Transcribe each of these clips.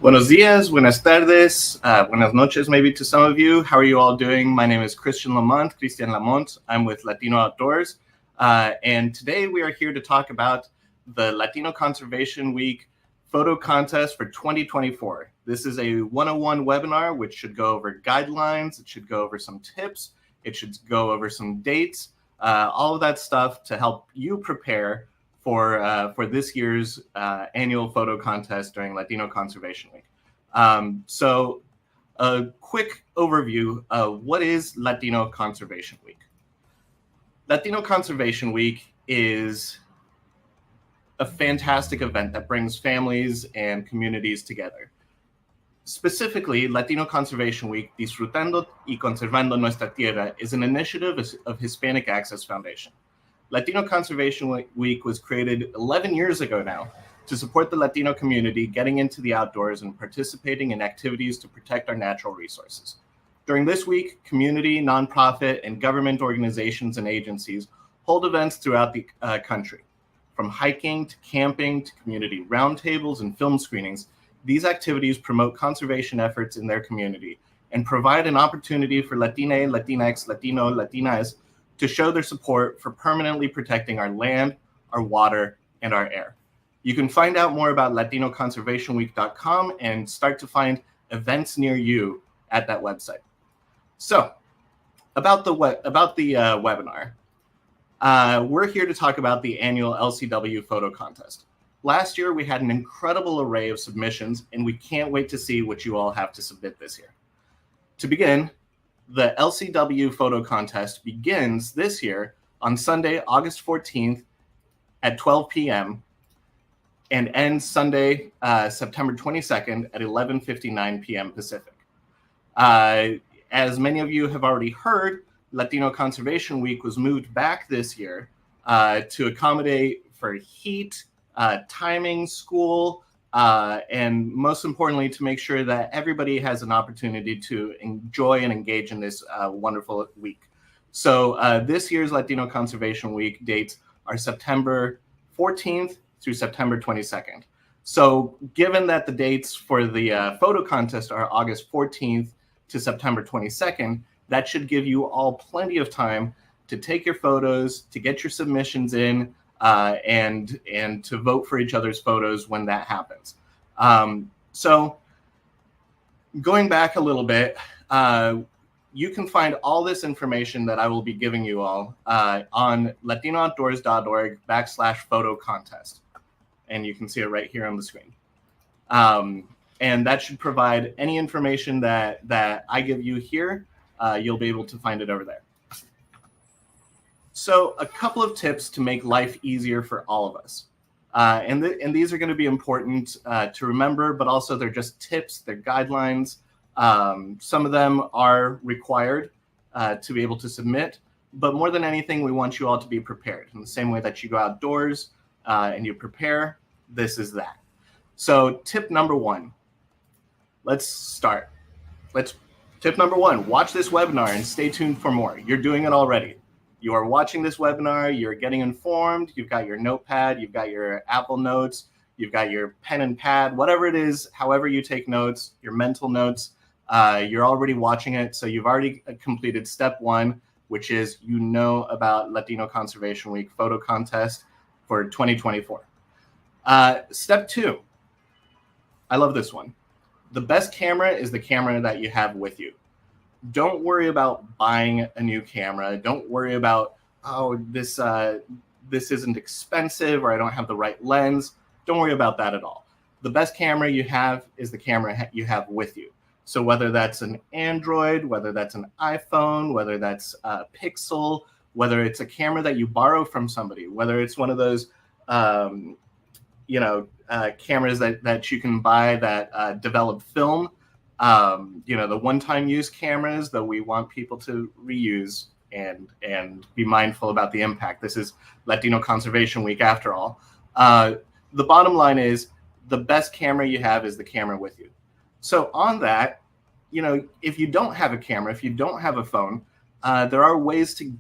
Buenos días, buenas tardes, buenas noches maybe to some of you. How are you all doing? My name is Christian Lamont. I'm with Latino Outdoors. And today we are here to talk about the Latino Conservation Week Photo Contest for 2024. This is a 101 webinar which should go over guidelines, it should go over some tips, it should go over some dates, all of that stuff to help you prepare for this year's annual photo contest during Latino Conservation Week. So a quick overview of what is Latino Conservation Week. Latino Conservation Week is a fantastic event that brings families and communities together. Specifically, Latino Conservation Week, Disfrutando y Conservando Nuestra Tierra, is an initiative of Hispanic Access Foundation. Latino Conservation Week was created 11 years ago now to support the Latino community getting into the outdoors and participating in activities to protect our natural resources. During this week, community, nonprofit, and government organizations and agencies hold events throughout the country. From hiking to camping to community roundtables and film screenings, these activities promote conservation efforts in their community and provide an opportunity for Latina, Latinx, Latino, Latinas to show their support for permanently protecting our land, our water, and our air. You can find out more about LatinoConservationWeek.com and start to find events near you at that website. So, about the webinar, we're here to talk about the annual LCW Photo Contest. Last year, we had an incredible array of submissions, and we can't wait to see what you all have to submit this year. To begin, the LCW Photo Contest begins this year on Sunday, August 14th at 12 p.m. and ends Sunday, September 22nd at 11:59 p.m. Pacific. As many of you have already heard, Latino Conservation Week was moved back this year to accommodate for heat, timing, school, and most importantly, to make sure that everybody has an opportunity to enjoy and engage in this wonderful week. So this year's Latino Conservation Week dates are September 14th through September 22nd. So given that the dates for the photo contest are August 14th to September 22nd, that should give you all plenty of time to take your photos, to get your submissions in, and to vote for each other's photos when that happens. So going back a little bit, you can find all this information that I will be giving you all on latinooutdoors.org/photo contest. And you can see it right here on the screen. And that should provide any information that I give you here. You'll be able to find it over there. So a couple of tips to make life easier for all of us. And these are going to be important to remember, but also they're just tips, they're guidelines. Some of them are required to be able to submit, but more than anything, we want you all to be prepared. In the same way that you go outdoors and you prepare, this is that. So tip number one, let's start. Tip number one, watch this webinar and stay tuned for more. You're doing it already. You are watching this webinar, you're getting informed, you've got your notepad, you've got your Apple Notes, you've got your pen and pad, whatever it is, however you take notes, your mental notes, you're already watching it. So you've already completed step one, which is you know about Latino Conservation Week Photo Contest for 2024. Step two, I love this one. The best camera is the camera that you have with you. Don't worry about buying a new camera. Don't worry about, oh, this isn't expensive or I don't have the right lens. Don't worry about that at all. The best camera you have is the camera you have with you. So whether that's an Android, whether that's an iPhone, whether that's a Pixel, whether it's a camera that you borrow from somebody, whether it's one of those cameras that you can buy that develop film, the one-time use cameras that we want people to reuse and be mindful about the impact. This is Latino Conservation Week after all. The bottom line is the best camera you have is the camera with you. So on that, if you don't have a camera, if you don't have a phone, there are ways to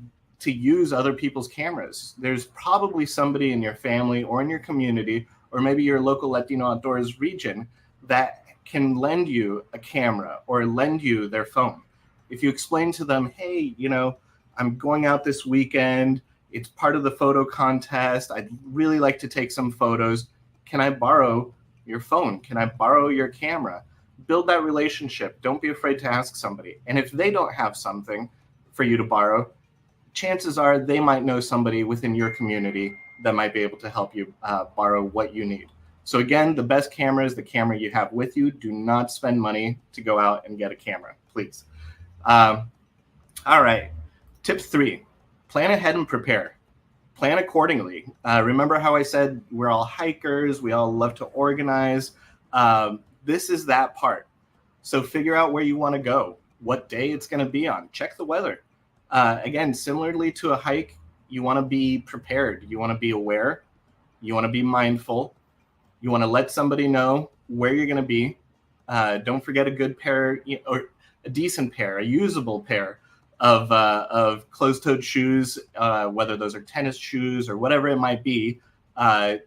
use other people's cameras. There's probably somebody in your family or in your community, or maybe your local Latino Outdoors region that can lend you a camera or lend you their phone. If you explain to them, hey, I'm going out this weekend, it's part of the photo contest, I'd really like to take some photos, can I borrow your phone? Can I borrow your camera? Build that relationship. Don't be afraid to ask somebody. And if they don't have something for you to borrow, chances are they might know somebody within your community that might be able to help you borrow what you need. So again, the best camera is the camera you have with you. Do not spend money to go out and get a camera, please. All right. Tip 3, plan ahead and prepare. Plan accordingly. Remember how I said we're all hikers, we all love to organize. This is that part. So figure out where you want to go, what day it's going to be on. Check the weather. Again, similarly to a hike, you want to be prepared. You want to be aware. You want to be mindful. You want to let somebody know where you're going to be. Don't forget a good pair, or a decent pair, a usable pair of closed-toed shoes, whether those are tennis shoes or whatever it might be. And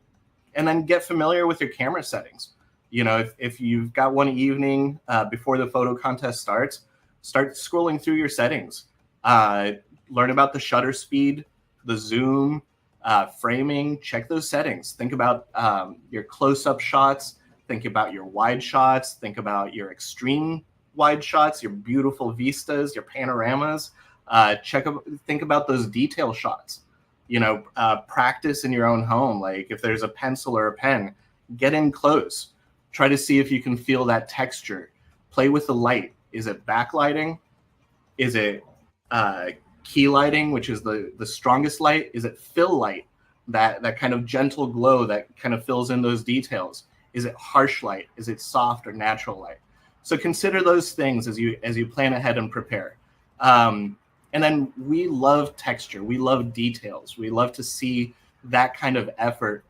then get familiar with your camera settings. If you've got one evening before the photo contest starts, start scrolling through your settings. Learn about the shutter speed, the zoom, framing. Check those settings. Think about your close-up shots. Think about your wide shots. Think about your extreme wide shots, your beautiful vistas, your panoramas. Think about those detail shots. Practice in your own home. Like if there's a pencil or a pen, get in close. Try to see if you can feel that texture. Play with the light. Is it backlighting? Is it key lighting, which is the strongest light? Is it fill light, that kind of gentle glow that kind of fills in those details? Is it harsh light? Is it soft or natural light? So consider those things as you plan ahead and prepare. And then we love texture. We love details. We love to see that kind of effort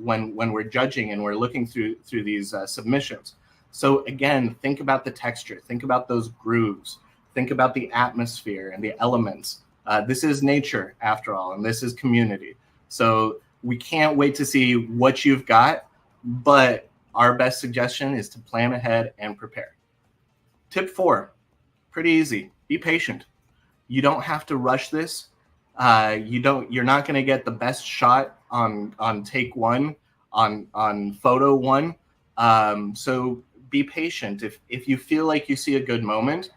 when we're judging and we're looking through these submissions. So again, think about the texture. Think about those grooves. Think about the atmosphere and the elements. This is nature, after all, and this is community. So we can't wait to see what you've got, but our best suggestion is to plan ahead and prepare. Tip 4, pretty easy. Be patient. You don't have to rush this. You're not going to get the best shot on take one, on photo one. So be patient. If you feel like you see a good moment,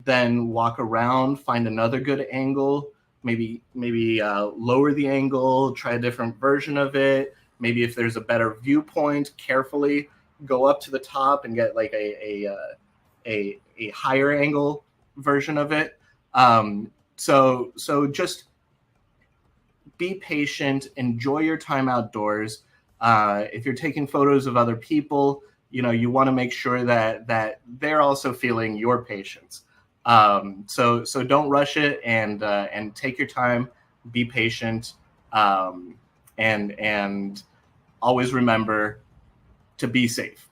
then walk around, find another good angle, maybe lower the angle, try a different version of it. Maybe if there's a better viewpoint, carefully go up to the top and get like a higher angle version of it. So just be patient, enjoy your time outdoors. If you're taking photos of other people, you want to make sure that they're also feeling your patience. So don't rush it, and take your time, be patient, and always remember to be safe.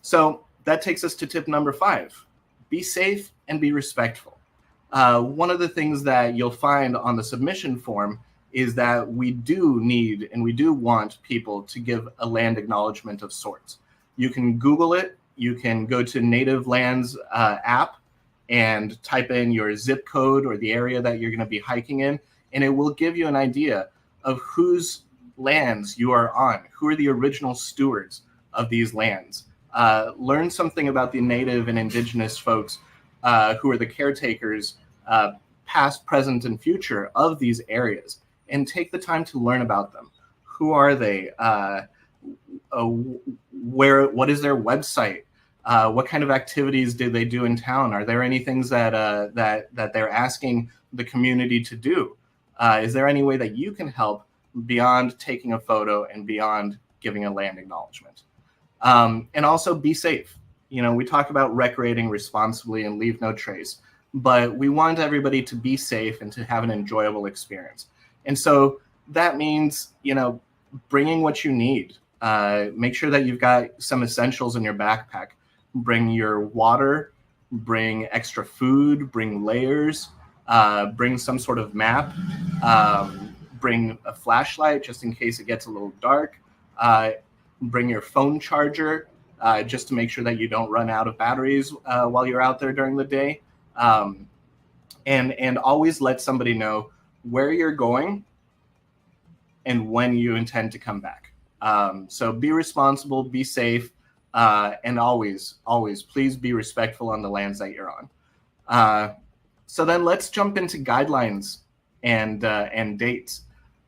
So that takes us to tip number 5. Be safe and be respectful. One of the things that you'll find on the submission form is that we do need and we do want people to give a land acknowledgement of sorts. You can Google it. You can go to Native Lands app and type in your zip code or the area that you're going to be hiking in, and it will give you an idea of whose lands you are on, who are the original stewards of these lands. Learn something about the native and indigenous folks who are the caretakers, past, present, and future of these areas, and take the time to learn about them. Who are they? What is their website? What kind of activities do they do in town? Are there any things that they're asking the community to do? Is there any way that you can help beyond taking a photo and beyond giving a land acknowledgement? And also be safe. We talk about recreating responsibly and leave no trace, but we want everybody to be safe and to have an enjoyable experience. And so that means, bringing what you need. Make sure that you've got some essentials in your backpack. Bring your water, bring extra food, bring layers, bring some sort of map, bring a flashlight just in case it gets a little dark, bring your phone charger, just to make sure that you don't run out of batteries while you're out there during the day. And always let somebody know where you're going and when you intend to come back. So be responsible, be safe, and always, please be respectful on the lands that you're on. So then let's jump into guidelines and dates.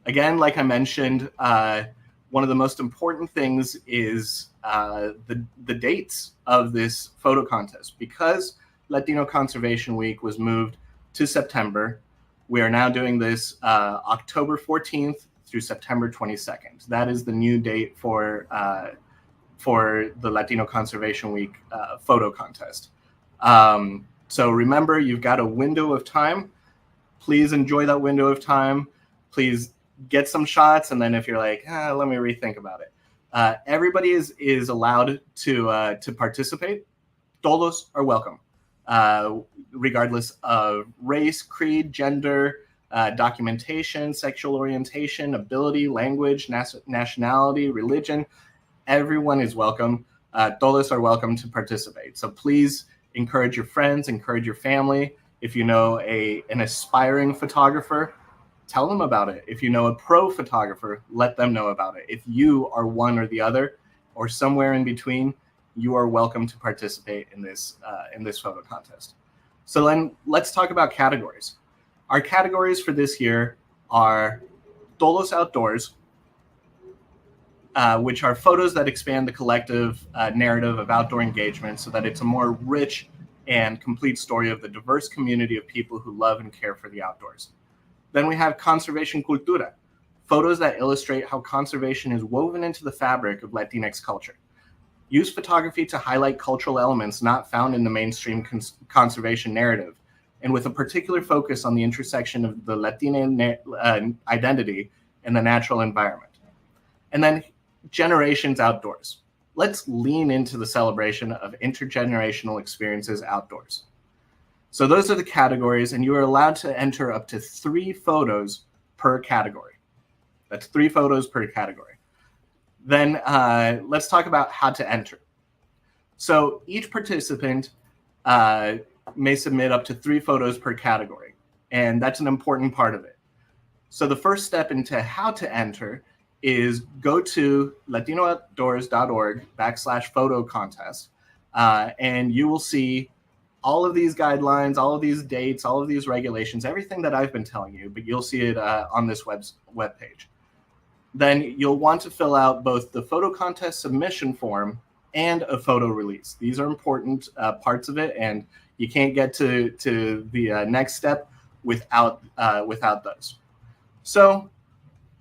Again, like I mentioned, one of the most important things is the dates of this photo contest. Because Latino Conservation Week was moved to September, we are now doing this October 14th through September 22nd. That is the new date for the Latino Conservation Week photo contest. So remember, you've got a window of time. Please enjoy that window of time. Please get some shots, and then if you're like, let me rethink about it. Everybody is allowed to participate. Todos are welcome, regardless of race, creed, gender, documentation, sexual orientation, ability, language, nationality, religion. Everyone is welcome. Todos are welcome to participate. So please encourage your friends, encourage your family. If you know an aspiring photographer, tell them about it. If you know a pro photographer, let them know about it. If you are one or the other, or somewhere in between, you are welcome to participate in this photo contest. So then let's talk about categories. Our categories for this year are Todos Outdoors, which are photos that expand the collective narrative of outdoor engagement so that it's a more rich and complete story of the diverse community of people who love and care for the outdoors. Then we have Conservation Cultura, photos that illustrate how conservation is woven into the fabric of Latinx culture. Use photography to highlight cultural elements not found in the mainstream conservation narrative, and with a particular focus on the intersection of the Latina identity and the natural environment. And then Generations Outdoors. Let's lean into the celebration of intergenerational experiences outdoors. So those are the categories, and you are allowed to enter up to 3 photos per category. That's 3 photos per category. Then let's talk about how to enter. So each participant may submit up to 3 photos per category, and that's an important part of it. So the first step into how to enter is go to latinooutdoors.org/photo contest, and you will see all of these guidelines, all of these dates, all of these regulations, everything that I've been telling you, but you'll see it on this webpage. Then you'll want to fill out both the photo contest submission form and a photo release. These are important parts of it, and you can't get to the next step without those. So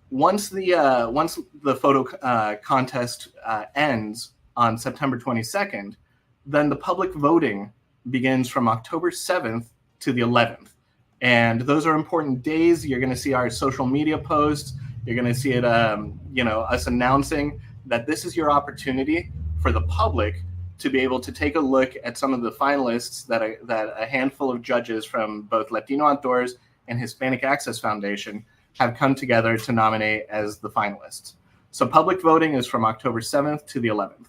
once the photo contest ends on September 22nd, then the public voting begins from October 7th to the 11th. And those are important days. You're going to see our social media posts. You're going to see it, us announcing that this is your opportunity for the public to be able to take a look at some of the finalists that a handful of judges from both Latino Outdoors and Hispanic Access Foundation have come together to nominate as the finalists. So public voting is from October 7th to the 11th.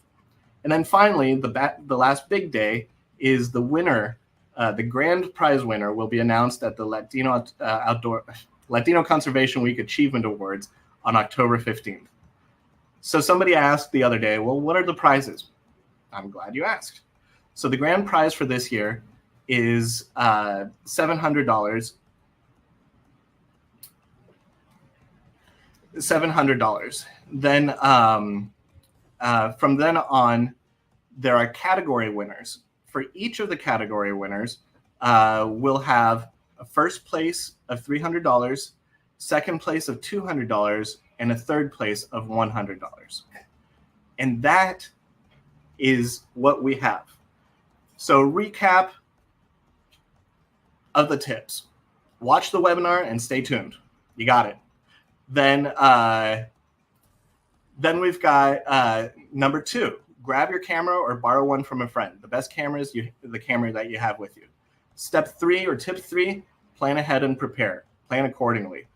And then finally, the last big day is the winner. The grand prize winner will be announced at the Latino Conservation Week Achievement Awards on October 15th. So somebody asked the other day, well, what are the prizes? I'm glad you asked. So the grand prize for this year is $700. $700. Then from then on, there are category winners. For each of the category winners, we'll have a first place of $300, second place of $200, and a third place of $100. And that is what we have. So recap of the tips. Watch the webinar and stay tuned. You got it. Then we've got number 2. Grab your camera or borrow one from a friend. The best camera is the camera that you have with you. Step 3 or tip 3, plan ahead and prepare. Plan accordingly.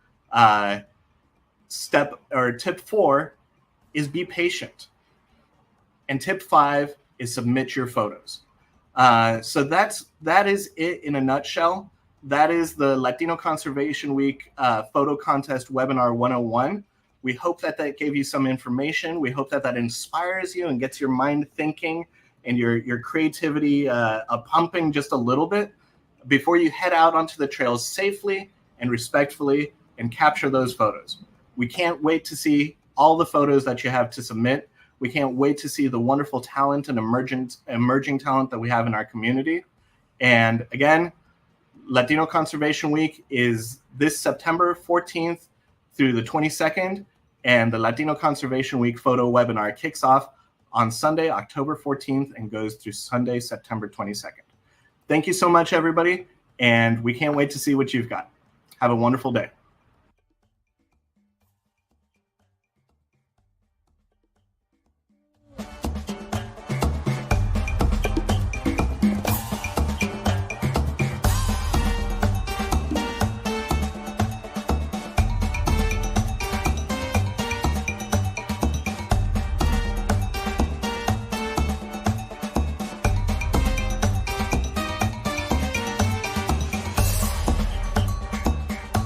Tip 4 is be patient. And tip 5 is submit your photos. So that is it in a nutshell. That is the Latino Conservation Week Photo Contest Webinar 101. We hope that gave you some information. We hope that inspires you and gets your mind thinking and your creativity pumping just a little bit before you head out onto the trails safely and respectfully and capture those photos. We can't wait to see all the photos that you have to submit. We can't wait to see the wonderful talent and emerging talent that we have in our community. And again, Latino Conservation Week is this September 14th through the 22nd, and the Latino Conservation Week photo webinar kicks off on Sunday, October 14th, and goes through Sunday, September 22nd. Thank you so much, everybody, and we can't wait to see what you've got. Have a wonderful day.